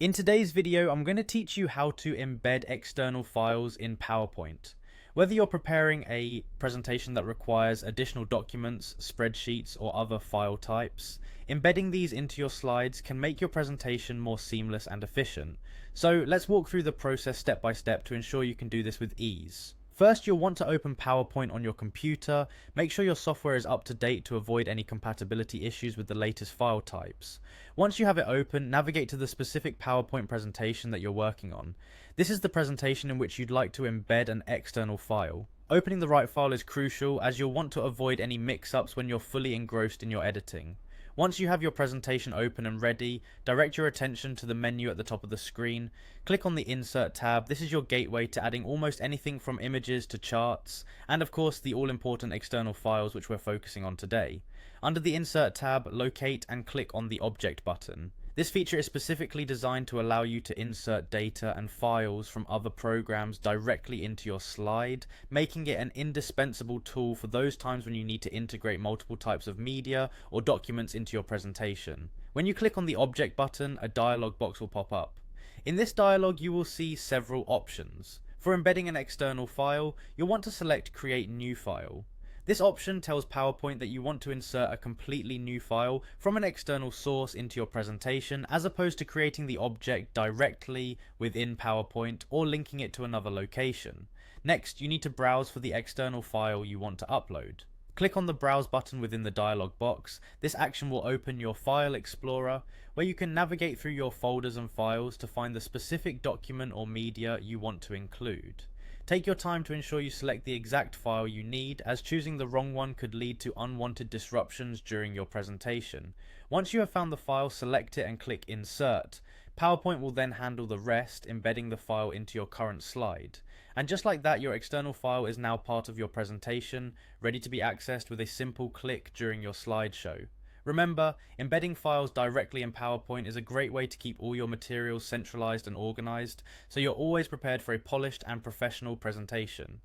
In today's video, I'm going to teach you how to embed external files in PowerPoint. Whether you're preparing a presentation that requires additional documents, spreadsheets, or other file types, embedding these into your slides can make your presentation more seamless and efficient. So let's walk through the process step by step to ensure you can do this with ease. First, you'll want to open PowerPoint on your computer. Make sure your software is up to date to avoid any compatibility issues with the latest file types. Once you have it open, navigate to the specific PowerPoint presentation that you're working on. This is the presentation in which you'd like to embed an external file. Opening the right file is crucial, as you'll want to avoid any mix-ups when you're fully engrossed in your editing. Once you have your presentation open and ready, direct your attention to the menu at the top of the screen. Click on the Insert tab. This is your gateway to adding almost anything from images to charts, and of course the all-important external files which we're focusing on today. Under the Insert tab, locate and click on the Object button. This feature is specifically designed to allow you to insert data and files from other programs directly into your slide, making it an indispensable tool for those times when you need to integrate multiple types of media or documents into your presentation. When you click on the Object button, a dialog box will pop up. In this dialog, you will see several options. For embedding an external file, you'll want to select Create New File. This option tells PowerPoint that you want to insert a completely new file from an external source into your presentation, as opposed to creating the object directly within PowerPoint or linking it to another location. Next, you need to browse for the external file you want to upload. Click on the Browse button within the dialog box. This action will open your File Explorer, where you can navigate through your folders and files to find the specific document or media you want to include. Take your time to ensure you select the exact file you need, as choosing the wrong one could lead to unwanted disruptions during your presentation. Once you have found the file, select it and click Insert. PowerPoint will then handle the rest, embedding the file into your current slide. And just like that, your external file is now part of your presentation, ready to be accessed with a simple click during your slideshow. Remember, embedding files directly in PowerPoint is a great way to keep all your materials centralized and organized, so you're always prepared for a polished and professional presentation.